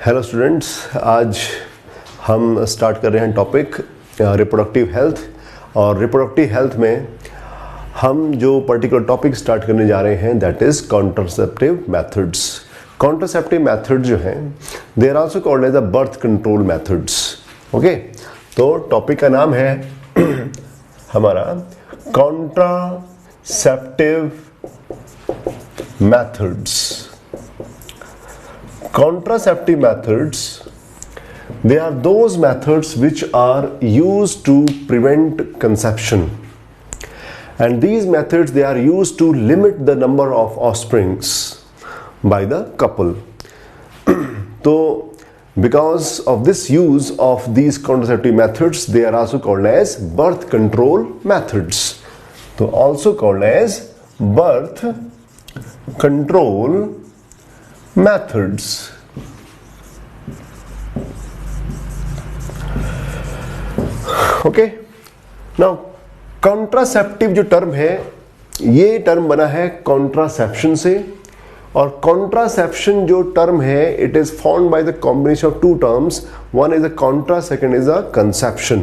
Hello students, आज हम start कर रहे हैं टॉपिक रिप्रोडक्टिव हेल्थ। और रिप्रोडक्टिव हेल्थ में हम जो पर्टिकुलर टॉपिक स्टार्ट करने जा रहे हैं that is contraceptive methods. Contraceptive method जो हैं they are also called as the birth control methods. Okay, तो टॉपिक का नाम है हमारा contraceptive methods. Contraceptive methods, they are those methods which are used to prevent conception, and these methods they are used to limit the number of offsprings by the couple. So because of this use of these contraceptive methods, they are also called as birth control methods. So also called as birth control methods. Okay, now contraceptive जो term है ये term बना है contraception से, और contraception जो term है it is formed by the combination of two terms, one is a contra, second is a conception.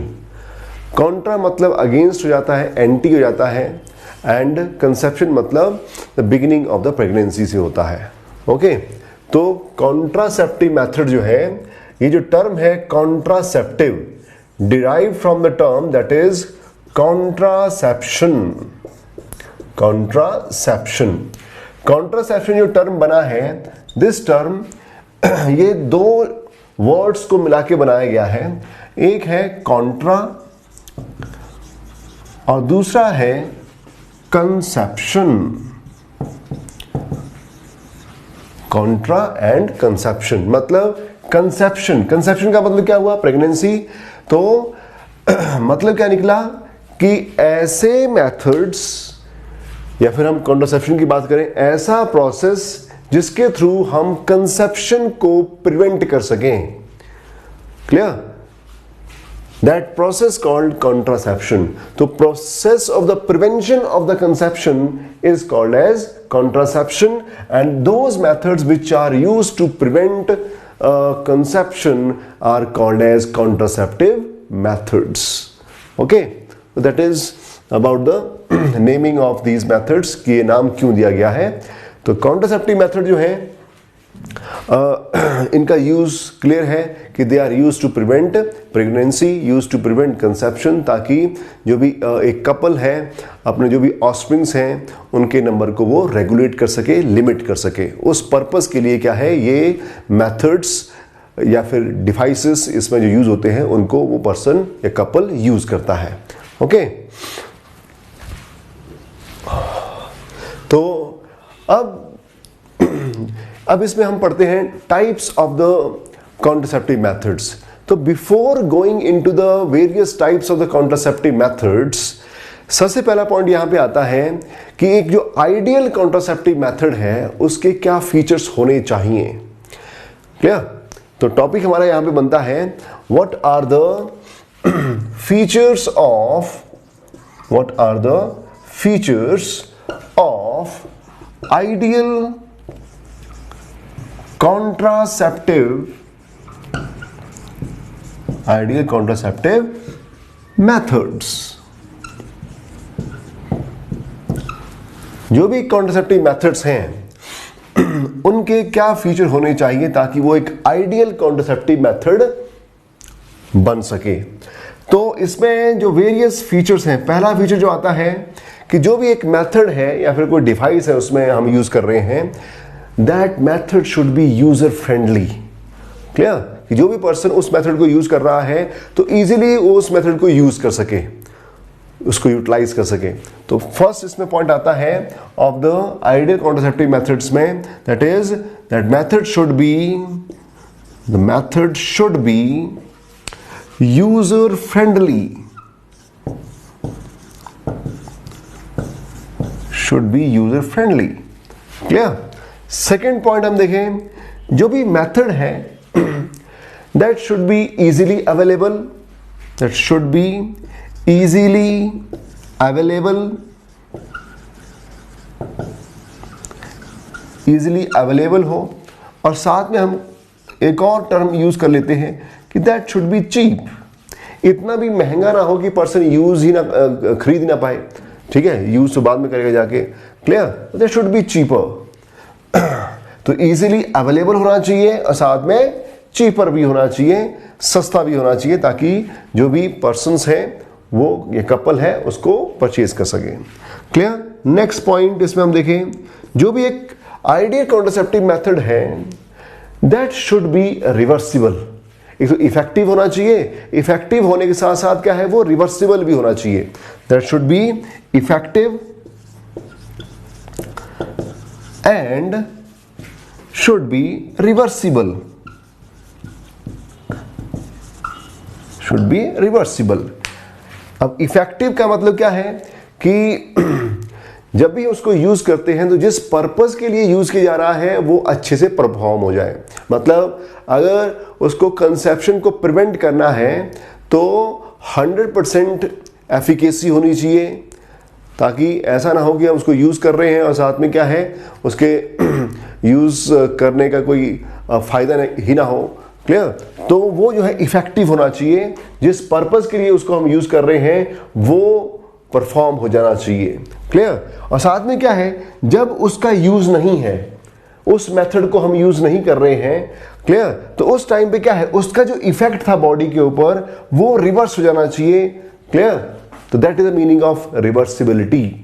Contra मतलब अगेंस्ट हो जाता है, एंटी हो जाता है, एंड कंसेप्शन मतलब the beginning of the pregnancy से होता है। ओके, तो कॉन्ट्रासेप्टिव मेथड जो है, ये जो टर्म है contraceptive derive from the term that is contraception. Contraception contraception जो टर्म बना है, दिस टर्म ये दो वर्ड्स को मिला के बनाया गया है। एक है कॉन्ट्रा और दूसरा है कंसेप्शन। कॉन्ट्रा एंड कंसेप्शन मतलब कंसेप्शन, कंसेप्शन का मतलब क्या हुआ? प्रेगनेंसी। तो मतलब क्या निकला कि ऐसे मेथड्स, या फिर हम कॉन्ट्रासेप्शन की बात करें, ऐसा प्रोसेस जिसके थ्रू हम कंसेप्शन को प्रिवेंट कर सकें। Clear? That process called contraception. So process of the prevention of the conception is called as contraception, and those methods which are used to prevent conception are called as contraceptive methods. Okay, so that is about the naming of these methods कि ये नाम क्यों दिया गया है। तो contraceptive method जो है इनका यूज क्लियर है कि they are use to prevent pregnancy, use to prevent conception, ताकि जो भी एक कपल है अपने जो भी ऑफस्प्रिंग्स हैं उनके नंबर को वो रेगुलेट कर सके, लिमिट कर सके। उस पर्पस के लिए क्या है, ये मेथड्स या फिर डिवाइसेस इसमें जो यूज होते हैं उनको वो पर्सन या कपल यूज करता है। ओके, तो अब इसमें हम पढ़ते हैं types of the contraceptive methods. तो before going into the various types of the contraceptive methods, सबसे पहला पॉइंट यहां पे आता है कि एक जो आइडियल कॉन्ट्रासेप्टिव मेथड है उसके क्या फीचर्स होने चाहिए। क्लियर? तो टॉपिक हमारा यहां पे बनता है what are the features of ideal contraceptive methods। जो भी कॉन्ट्रासेप्टिव मेथड्स हैं उनके क्या फीचर होने चाहिए ताकि वो एक आइडियल कॉन्ट्रासेप्टिव मेथड बन सके। तो इसमें जो वेरियस फीचर्स हैं, पहला फीचर जो आता है कि जो भी एक मेथड है या फिर कोई डिवाइस है उसमें हम यूज कर रहे हैं, that method should be user friendly। Clear? कि जो भी पर्सन उस मेथड को यूज कर रहा है तो इजीली वो उस मेथड को यूज कर सके, उसको यूटिलाइज कर सके। तो फर्स्ट इसमें पॉइंट आता है of the ideal contraceptive methods में, that is that method should be user friendly. Should be user friendly. Clear? Second point हम देखें, जो भी मेथड है that should be easily available, that should be easily available, easily available हो, और साथ में हम एक और टर्म यूज कर लेते हैं कि दैट शुड बी चीप। इतना भी महंगा ना हो कि पर्सन यूज ही ना खरीद ना पाए, ठीक है, यूज तो बाद में करेगा जाके, clear. That should B cheaper. तो इजीली अवेलेबल होना चाहिए और साथ में चीपर भी होना चाहिए, सस्ता भी होना चाहिए, ताकि जो भी पर्सन्स हैं वो, ये कपल है, उसको परचेज कर सके। क्लियर। नेक्स्ट पॉइंट इसमें हम देखें, जो भी एक आइडियल कॉन्ट्रासेप्टिव मेथड है दैट शुड बी रिवर्सिबल। एक तो इफेक्टिव होना चाहिए, इफेक्टिव होने के साथ साथ क्या है, वो रिवर्सिबल भी होना चाहिए। That should be effective and should be reversible, should be reversible. अब इफेक्टिव का मतलब क्या है कि जब भी उसको यूज करते हैं तो जिस पर्पस के लिए यूज किया जा रहा है वो अच्छे से परफॉर्म हो जाए। मतलब अगर उसको कंसेप्शन को प्रिवेंट करना है तो 100% एफिकेसी होनी चाहिए, ताकि ऐसा ना हो कि हम उसको यूज कर रहे हैं और साथ में क्या है, उसके यूज करने का कोई फायदा ही ना हो। क्लियर। तो वो जो है इफेक्टिव होना चाहिए, जिस पर्पस के लिए उसको हम यूज कर रहे हैं वो परफॉर्म हो जाना चाहिए। क्लियर। और साथ में क्या है, जब उसका यूज नहीं है, उस मेथड को हम यूज नहीं कर रहे हैं, क्लियर, तो उस टाइम पे क्या है, उसका जो इफेक्ट था बॉडी के ऊपर वो रिवर्स हो जाना चाहिए। क्लियर। तो that is the meaning of reversibility.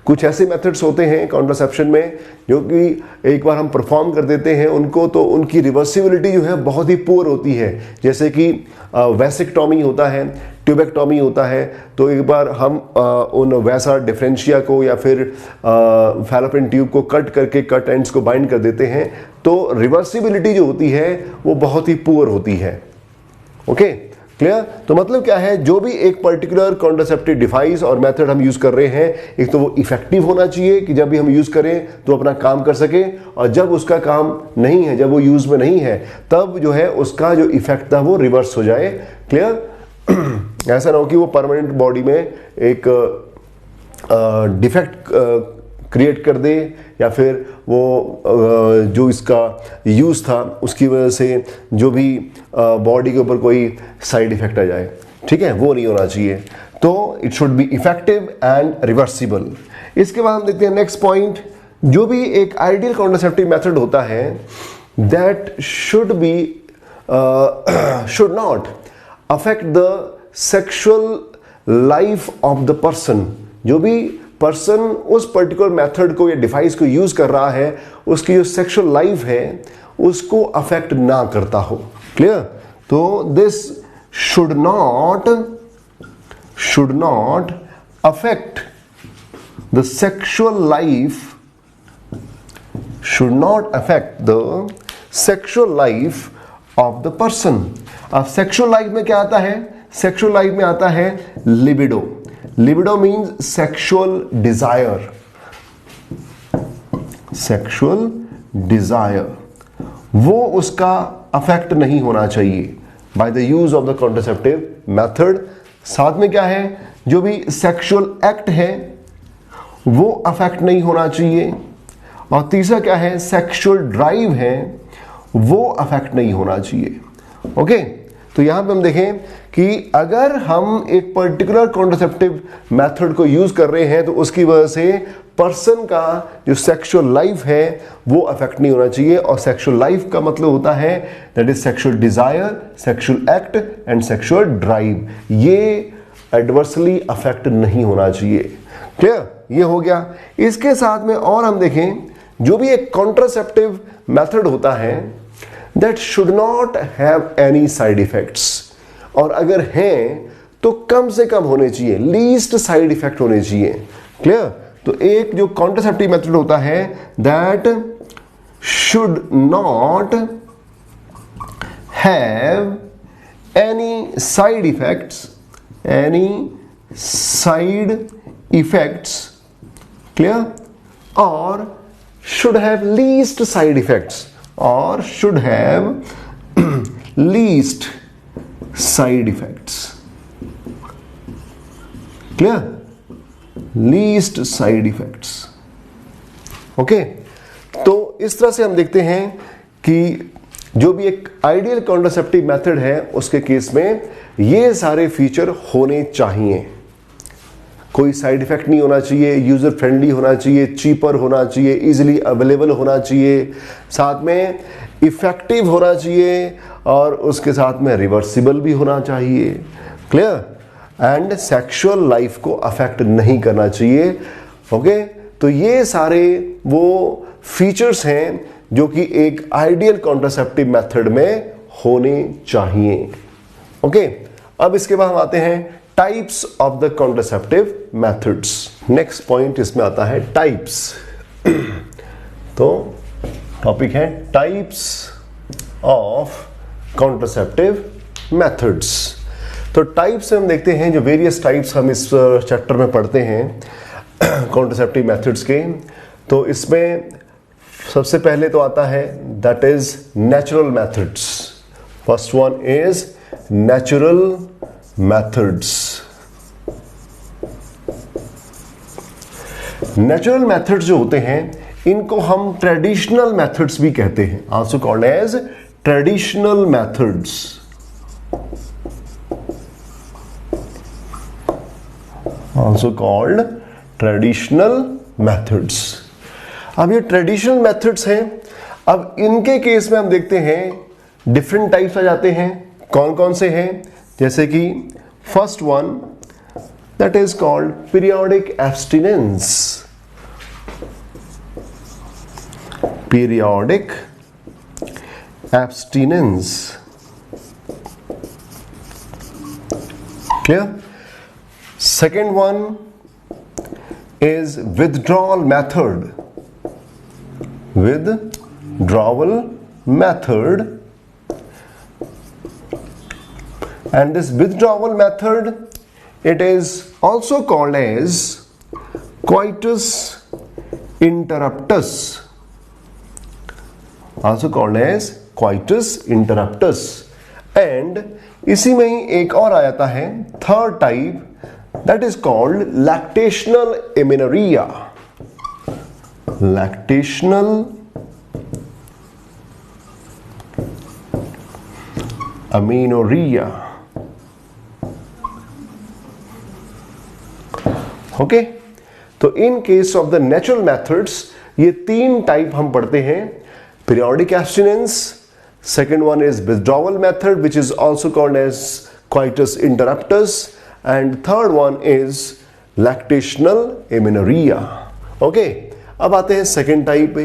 कुछ ऐसे मेथड्स होते हैं कॉन्ट्रासेप्शन में जो कि एक बार हम परफॉर्म कर देते हैं उनको, तो उनकी रिवर्सिबिलिटी जो है बहुत ही पुअर होती है। जैसे कि वैसेक्टॉमी होता है, ट्यूबेक्टॉमी होता है, तो एक बार हम उन वैसा डिफरेंशिया को या फिर फैलोपियन ट्यूब को कट करके कट एंड्स को बाइंड कर देते हैं, तो रिवर्सिबिलिटी जो होती है वो बहुत ही पुअर होती है। Okay, clear. तो मतलब क्या है, जो भी एक पर्टिकुलर कॉन्ट्रासेप्टिव डिवाइस और मेथड हम यूज कर रहे हैं, एक तो वो इफेक्टिव होना चाहिए कि जब भी हम यूज करें तो अपना काम कर सके, और जब उसका काम नहीं है, जब वो यूज में नहीं है, तब जो है उसका जो इफेक्ट था वो रिवर्स हो जाए। क्लियर। ऐसा ना हो कि वो परमानेंट बॉडी में एक डिफेक्ट क्रिएट कर दे, या फिर वो जो इसका यूज था उसकी वजह से जो भी बॉडी के ऊपर कोई साइड इफेक्ट आ जाए, ठीक है, वो नहीं होना चाहिए। तो it should be effective and reversible. इसके बाद हम देखते हैं नेक्स्ट पॉइंट, जो भी एक आइडियल कॉन्ट्रासेप्टिव मेथड होता है that should not affect the sexual life of the person. जो भी पर्सन उस पर्टिकुलर मेथड को या डिवाइस को यूज कर रहा है, उसकी जो सेक्सुअल लाइफ है उसको अफेक्ट ना करता हो। क्लियर। तो this should not affect the sexual life, should not affect the sexual life of the person. अब सेक्सुअल लाइफ में क्या आता है, सेक्सुअल लाइफ में आता है libido. Libido means sexual desire, sexual desire, वो उसका अफेक्ट नहीं होना चाहिए by the use of the contraceptive method. साथ में क्या है, जो भी सेक्सुअल एक्ट है वो अफेक्ट नहीं होना चाहिए। और तीसरा क्या है, सेक्सुअल ड्राइव है वो अफेक्ट नहीं होना चाहिए। ओके। तो यहां पे हम देखें कि अगर हम एक पर्टिकुलर कॉन्ट्रासेप्टिव मेथड को यूज कर रहे हैं तो उसकी वजह से पर्सन का जो सेक्सुअल लाइफ है वो अफेक्ट नहीं होना चाहिए। और सेक्सुअल लाइफ का मतलब होता है that is sexual desire, sexual act and sexual drive, ये एडवर्सली अफेक्ट नहीं होना चाहिए। क्लियर। ये हो गया। इसके साथ में और हम देखें, जो भी एक कॉन्ट्रासेप्टिव मेथड होता है that should not have any side effects, और अगर हैं तो कम से कम होने चाहिए, लीस्ट साइड इफेक्ट होने चाहिए। क्लियर। तो एक जो कॉन्ट्रासेप्टिव मेथड होता है that should not have any side effects, clear, और should have least side effects, or should have least side effects. Clear? Least side effects. Okay? तो इस तरह से हम देखते हैं कि जो भी एक आइडियल कॉन्ट्रासेप्टिव मेथड है उसके केस में ये सारे फीचर होने चाहिए। कोई साइड इफेक्ट नहीं होना चाहिए, यूजर फ्रेंडली होना चाहिए, चीपर होना चाहिए, इजीली अवेलेबल होना चाहिए, साथ में इफेक्टिव होना चाहिए और उसके साथ में रिवर्सिबल भी होना चाहिए। क्लियर? एंड सेक्सुअल लाइफ को अफेक्ट नहीं करना चाहिए। ओके, तो ये सारे वो फीचर्स हैं जो कि एक आइडियल कॉन्ट्रासेप्टिव मेथड में होने चाहिए। ओके, अब इसके बाद हम आते हैं types of the contraceptive methods. Next point इसमें आता है टाइप्स। तो टॉपिक है टाइप्स ऑफ कॉन्ट्रासेप्टिव मेथड्स। तो टाइप्स हम देखते हैं, जो वेरियस टाइप्स हम इस चैप्टर में पढ़ते हैं कॉन्ट्रासेप्टिव मेथड्स के। तो इसमें सबसे पहले तो आता है that is natural methods. First one is natural methods. Natural methods जो होते हैं इनको हम ट्रेडिशनल मेथड्स भी कहते हैं, also called as traditional methods. also called traditional methods। अब ये ट्रेडिशनल मेथड्स हैं। अब इनके केस में हम देखते हैं डिफरेंट टाइप्स आ जाते हैं। कौन कौन से हैं? जैसे कि first one that is called periodic abstinence. Periodic abstinence. Clear? Second one is withdrawal method. Withdrawal method. And this withdrawal method, it is also called as coitus interruptus. Also called as coitus interruptus. And इसी में ही एक और आ जाता है third type, that is called lactational amenorrhea. Lactational amenorrhea. Okay, तो in case of the natural methods ये तीन टाइप हम पढ़ते हैं। Periodic abstinence, second one is withdrawal method which is also called as coitus interruptus, and third one is lactational amenorrhea। Okay, अब आते हैं second type पे।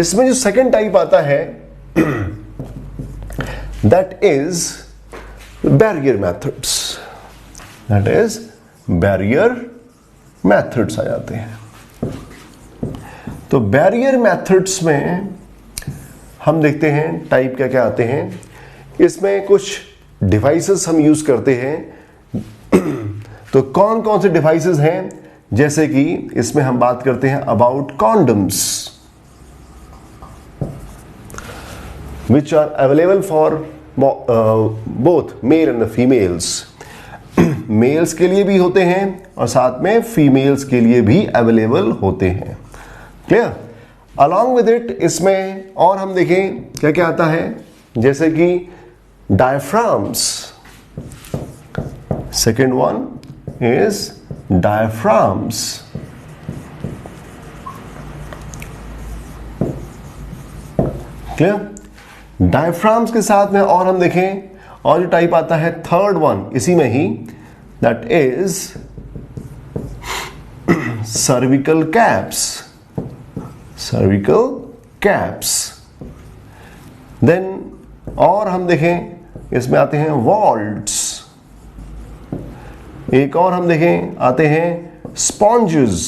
इसमें जो सेकेंड टाइप आता है that is barrier methods. That is barrier methods आ जाते हैं। तो बैरियर मेथड्स में हम देखते हैं टाइप क्या क्या आते हैं। इसमें कुछ डिवाइसेस हम यूज करते हैं। तो कौन कौन से डिवाइसेस हैं? जैसे कि इसमें हम बात करते हैं about condoms which are available for both male and females. Males के लिए भी होते हैं और साथ में फीमेल्स के लिए भी अवेलेबल होते हैं। क्लियर? अलॉन्ग विद इट इसमें और हम देखें क्या क्या आता है, जैसे कि diaphragms. Second one is diaphragms. Clear? Diaphragms के साथ में और हम देखें और जो टाइप आता है थर्ड वन इसी में ही, that is cervical caps. Cervical caps. Then और हम देखें इसमें आते हैं वॉल्ट्स। एक और हम देखें आते हैं स्पॉन्जेस।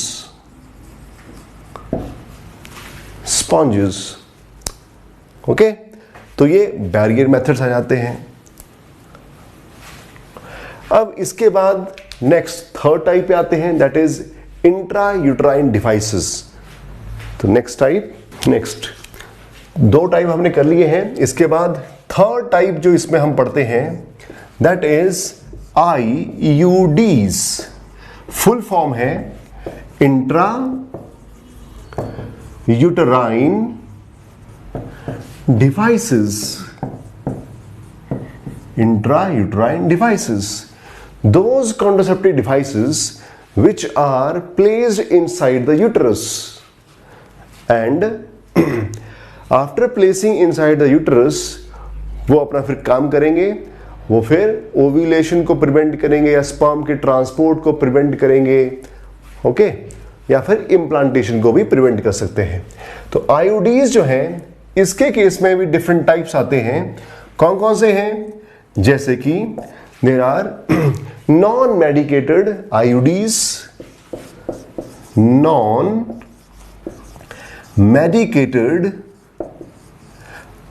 स्पॉन्जेस। ओके, तो ये बैरियर मेथड्स आ जाते हैं। अब इसके बाद नेक्स्ट थर्ड टाइप पे आते हैं that is intra uterine devices. तो नेक्स्ट दो टाइप हमने कर लिए हैं। इसके बाद थर्ड टाइप जो इसमें हम पढ़ते हैं that is IUDs। Full form है intrauterine devices. intrauterine devices. Those contraceptive devices which are placed inside the uterus, and after placing inside the uterus वो अपना फिर काम करेंगे, वो फिर ओव्यूलेशन को प्रिवेंट करेंगे या स्पर्म के ट्रांसपोर्ट को प्रिवेंट करेंगे, ओके, या फिर इम्प्लांटेशन को भी प्रिवेंट कर सकते हैं। तो आईयूडीज जो हैं इसके केस में भी डिफरेंट टाइप्स आते हैं। कौन कौन से हैं? जैसे कि there are non medicated IUDs, non medicated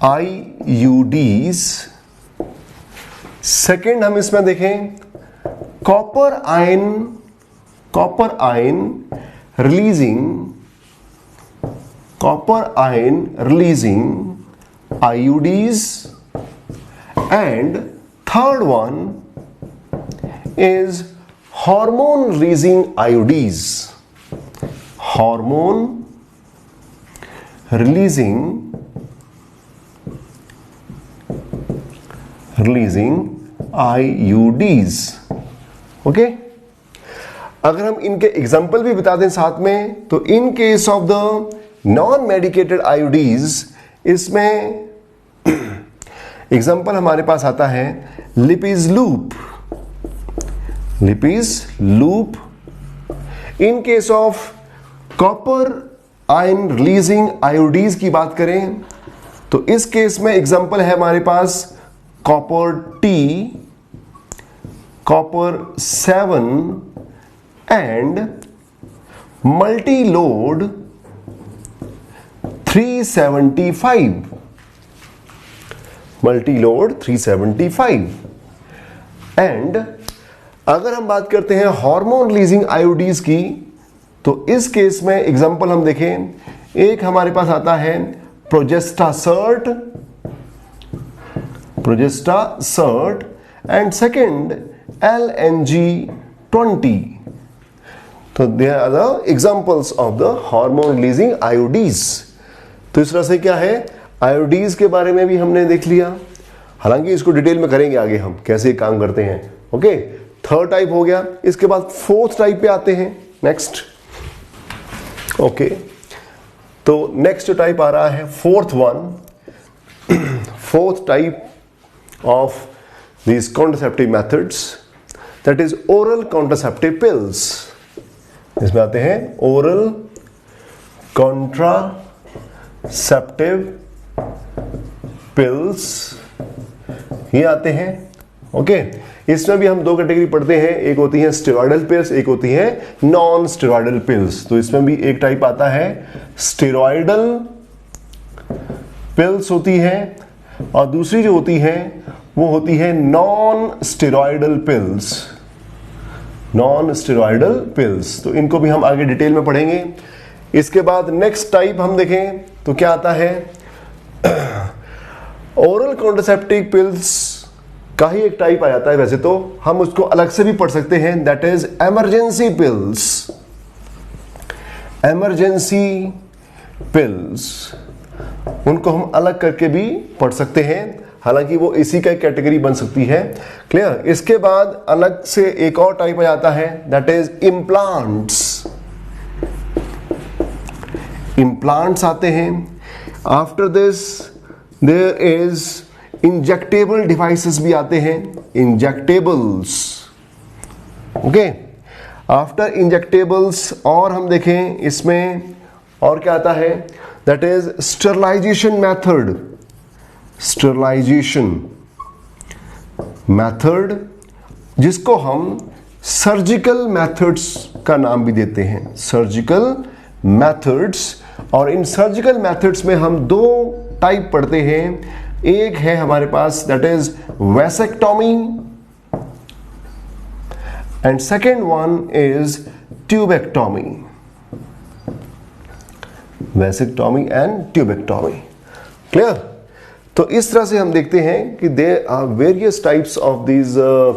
IUDs. Second हम इसमें देखें copper ion releasing IUDs, and third one is hormone releasing IUDs, hormone releasing IUDs, okay. अगर हम इनके एग्जाम्पल भी बता दें साथ में, तो in case of the non medicated IUDs, इसमें एग्जाम्पल हमारे पास आता है Lippes loop. In case of copper ion releasing IUDs की बात करें तो इस केस में एग्जाम्पल है हमारे पास copper T, copper 7 and multiload 375 and अगर हम बात करते हैं हार्मोन रिलीजिंग आईयूडीज की, तो इस केस में एग्जांपल हम देखें, एक हमारे पास आता है प्रोजेस्टासर्ट एंड सेकंड LNG-20। तो they are the examples of the hormone releasing IUDs. तो इस तरह से क्या है, आईयूडीज के बारे में भी हमने देख लिया, हालांकि इसको डिटेल में करेंगे आगे हम कैसे काम करते हैं, ओके। थर्ड टाइप हो गया, इसके बाद फोर्थ टाइप पे आते हैं नेक्स्ट, ओके। तो नेक्स्ट टाइप आ रहा है fourth type of these contraceptive methods, that is oral contraceptive pills। इसमें आते हैं oral contraceptive pills, ये आते हैं, ओके। इसमें भी हम दो कैटेगरी पढ़ते हैं, एक होती है स्टेरॉयडल पिल्स, एक होती है नॉन स्टेरॉयडल पिल्स। तो इसमें भी एक टाइप आता है स्टेरॉयडल पिल्स होती है, और दूसरी जो होती है वो होती है नॉन स्टेरॉयडल पिल्स। तो इनको भी हम आगे डिटेल में पढ़ेंगे। इसके बाद नेक्स्ट टाइप हम देखें तो क्या आता है, ओरल कॉन्ट्रासेप्टिव पिल्स का ही एक टाइप आ जाता है, वैसे तो हम उसको अलग से भी पढ़ सकते हैं, दैट इज इमरजेंसी पिल्स। उनको हम अलग करके भी पढ़ सकते हैं, हालांकि वो इसी का कैटेगरी बन सकती है, क्लियर। इसके बाद अलग से एक और टाइप आ जाता है, दैट इज इम्प्लांट्स आते हैं। After this there is injectable devices भी आते हैं, इंजेक्टेबल्स, ओके। आफ्टर इंजेक्टेबल्स और हम देखें इसमें और क्या आता है, दैट इज स्टरलाइजेशन मेथड, जिसको हम सर्जिकल मेथड्स का नाम भी देते हैं, सर्जिकल मेथड्स। और इन सर्जिकल मेथड्स में हम दो टाइप पढ़ते हैं, एक है हमारे पास that is vasectomy and second one is tubectomy, vasectomy and tubectomy, clear. तो इस तरह से हम देखते हैं कि there are various types of these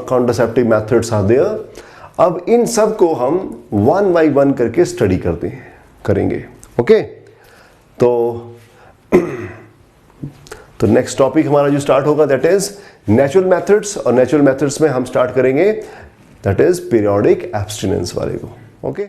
contraceptive methods are there. अब इन सब को हम वन बाय वन करके स्टडी करेंगे, ओके। तो तो नेक्स्ट टॉपिक हमारा जो स्टार्ट होगा दैट इज नेचुरल मेथड्स, और नेचुरल मेथड्स में हम स्टार्ट करेंगे दैट इज पीरियोडिक एब्स्टिनेंस वाले को। ओके।